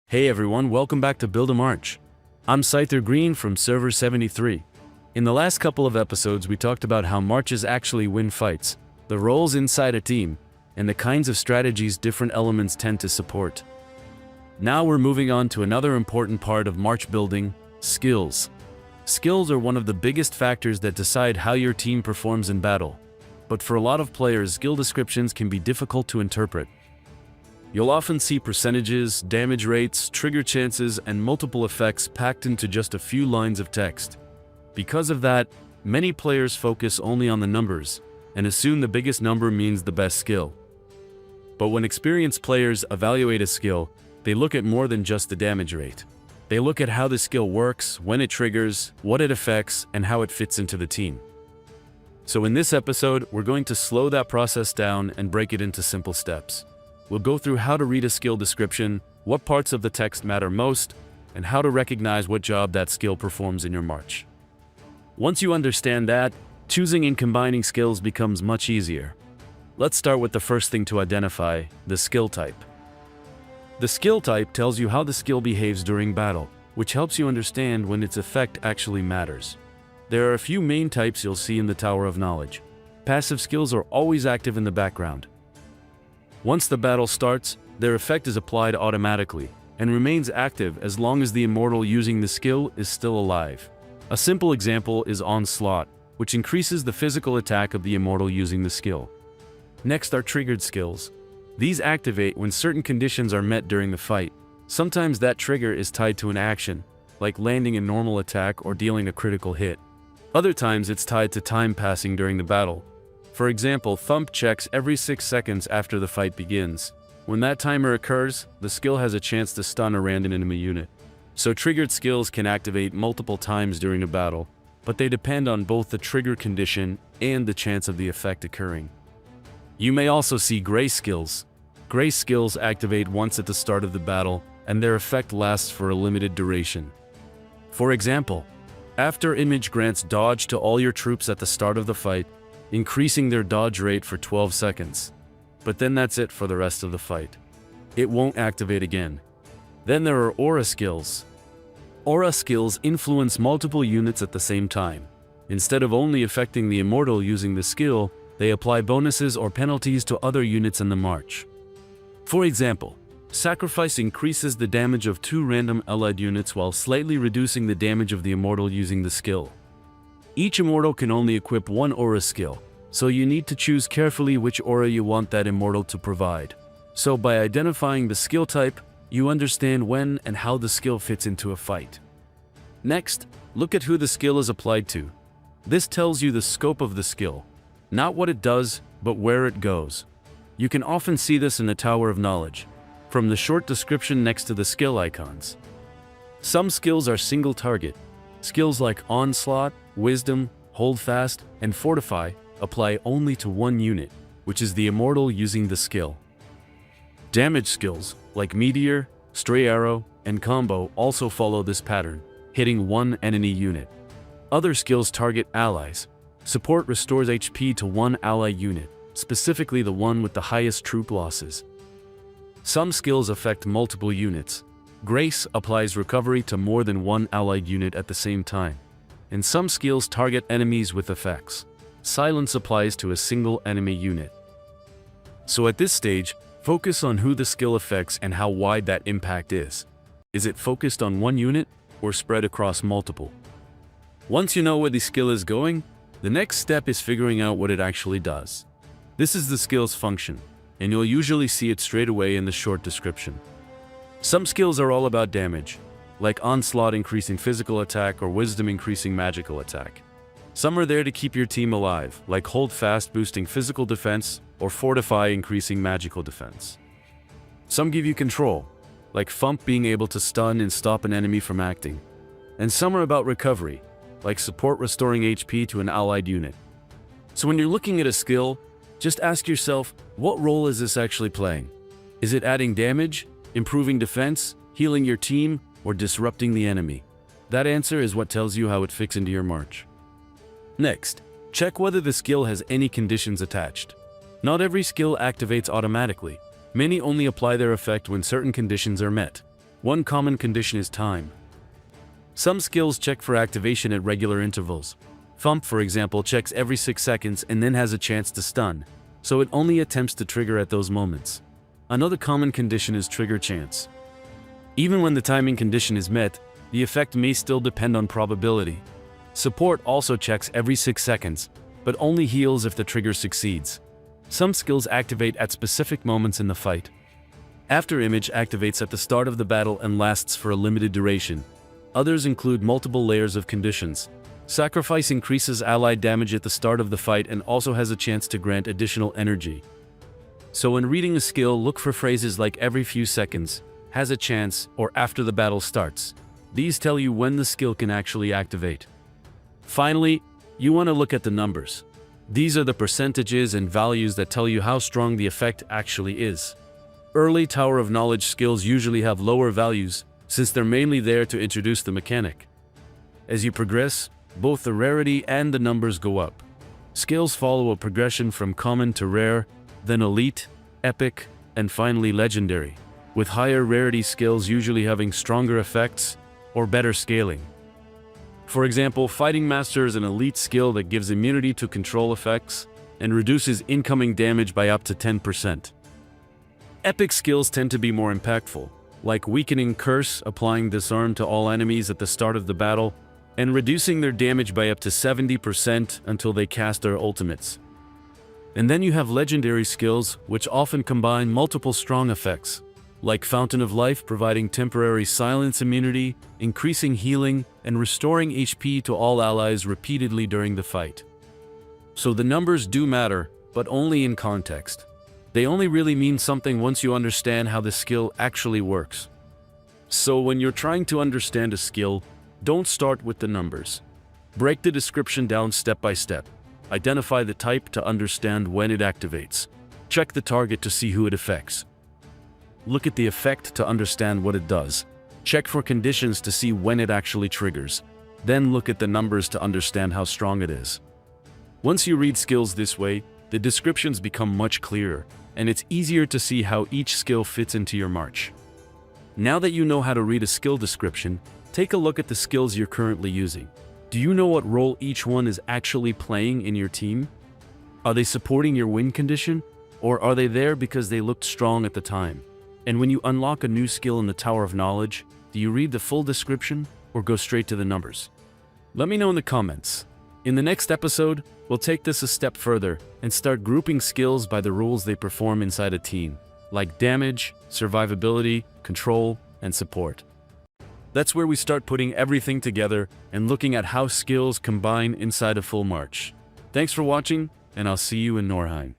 Hey everyone, welcome back to Build a March. I'm ScytherGreen from Server 73. In the last couple of episodes, we talked about how marches actually win fights, the roles inside a team, and the kinds of strategies different elements tend to support. Now we're moving on to another important part of march building, skills. Skills are one of the biggest factors that decide how your team performs in battle. But for a lot of players, skill descriptions can be difficult to interpret. You'll often see percentages, damage rates, trigger chances, and multiple effects packed into just a few lines of text. Because of that, many players focus only on the numbers and assume the biggest number means the best skill. But when experienced players evaluate a skill, they look at more than just the damage rate. They look at how the skill works, when it triggers, what it affects, and how it fits into the team. So in this episode, we're going to slow that process down and break it into simple steps. We'll go through how to read a skill description, what parts of the text matter most, and how to recognize what job that skill performs in your march. Once you understand that, choosing and combining skills becomes much easier. Let's start with the first thing to identify, the skill type. The skill type tells you how the skill behaves during battle, which helps you understand when its effect actually matters. There are a few main types you'll see in the Tower of Knowledge. Passive skills are always active in the background. Once the battle starts, their effect is applied automatically and remains active as long as the immortal using the skill is still alive. A simple example is Onslaught, which increases the physical attack of the immortal using the skill. Next are triggered skills. These activate when certain conditions are met during the fight. Sometimes that trigger is tied to an action, like landing a normal attack or dealing a critical hit. Other times it's tied to time passing during the battle. For example, Thump checks every 6 seconds after the fight begins. When that timer occurs, the skill has a chance to stun a random enemy unit. So triggered skills can activate multiple times during a battle, but they depend on both the trigger condition and the chance of the effect occurring. You may also see gray skills. Gray skills activate once at the start of the battle, and their effect lasts for a limited duration. For example, After Image grants dodge to all your troops at the start of the fight, increasing their dodge rate for 12 seconds. But then that's it for the rest of the fight. It won't activate again. Then there are aura skills. Aura skills influence multiple units at the same time. Instead of only affecting the immortal using the skill, they apply bonuses or penalties to other units in the march. For example, Sacrifice increases the damage of 2 random allied units while slightly reducing the damage of the immortal using the skill. Each immortal can only equip one aura skill, so you need to choose carefully which aura you want that immortal to provide. So by identifying the skill type, you understand when and how the skill fits into a fight. Next, look at who the skill is applied to. This tells you the scope of the skill, not what it does, but where it goes. You can often see this in the Tower of Knowledge, from the short description next to the skill icons. Some skills are single target. Skills like Onslaught, Wisdom, Hold Fast, and Fortify apply only to one unit, which is the immortal using the skill. Damage skills like Meteor, Stray Arrow, and Combo also follow this pattern, hitting one enemy unit. Other skills target allies. Support restores HP to one ally unit, specifically the one with the highest troop losses. Some skills affect multiple units. Grace applies recovery to more than one allied unit at the same time. And some skills target enemies with effects. Silence applies to a single enemy unit. So at this stage, focus on who the skill affects and how wide that impact is. Is it focused on one unit or spread across multiple? Once you know where the skill is going, the next step is figuring out what it actually does. This is the skill's function, and you'll usually see it straight away in the short description. Some skills are all about damage, like Onslaught increasing physical attack or Wisdom increasing magical attack. Some are there to keep your team alive, like Hold Fast boosting physical defense or Fortify increasing magical defense. Some give you control, like Thump being able to stun and stop an enemy from acting. And some are about recovery, like Support restoring HP to an allied unit. So when you're looking at a skill, just ask yourself, what role is this actually playing? Is it adding damage, improving defense, healing your team, or disrupting the enemy? That answer is what tells you how it fits into your march. Next, check whether the skill has any conditions attached. Not every skill activates automatically. Many only apply their effect when certain conditions are met. One common condition is time. Some skills check for activation at regular intervals. Thump, for example, checks every 6 seconds and then has a chance to stun, so it only attempts to trigger at those moments. Another common condition is trigger chance. Even when the timing condition is met, the effect may still depend on probability. Support also checks every 6 seconds, but only heals if the trigger succeeds. Some skills activate at specific moments in the fight. After Image activates at the start of the battle and lasts for a limited duration. Others include multiple layers of conditions. Sacrifice increases allied damage at the start of the fight and also has a chance to grant additional energy. So when reading a skill, look for phrases like every few seconds, has a chance, or after the battle starts. These tell you when the skill can actually activate. Finally, you want to look at the numbers. These are the percentages and values that tell you how strong the effect actually is. Early Tower of Knowledge skills usually have lower values, since they're mainly there to introduce the mechanic. As you progress, both the rarity and the numbers go up. Skills follow a progression from common to rare, then elite, epic, and finally legendary, with higher rarity skills usually having stronger effects or better scaling. For example, Fighting Master is an elite skill that gives immunity to control effects and reduces incoming damage by up to 10%. Epic skills tend to be more impactful, like Weakening Curse, applying Disarm to all enemies at the start of the battle, and reducing their damage by up to 70% until they cast their ultimates. And then you have legendary skills, which often combine multiple strong effects, like Fountain of Life providing temporary silence immunity, increasing healing, and restoring HP to all allies repeatedly during the fight. So the numbers do matter, but only in context. They only really mean something once you understand how the skill actually works. So when you're trying to understand a skill, don't start with the numbers. Break the description down step by step. Identify the type to understand when it activates. Check the target to see who it affects. Look at the effect to understand what it does. Check for conditions to see when it actually triggers. Then look at the numbers to understand how strong it is. Once you read skills this way, the descriptions become much clearer, and it's easier to see how each skill fits into your march. Now that you know how to read a skill description, take a look at the skills you're currently using. Do you know what role each one is actually playing in your team? Are they supporting your win condition? Or are they there because they looked strong at the time? And when you unlock a new skill in the Tower of Knowledge, do you read the full description or go straight to the numbers? Let me know in the comments. In the next episode, we'll take this a step further and start grouping skills by the roles they perform inside a team, like damage, survivability, control, and support. That's where we start putting everything together and looking at how skills combine inside a full march. Thanks for watching, and I'll see you in Norheim.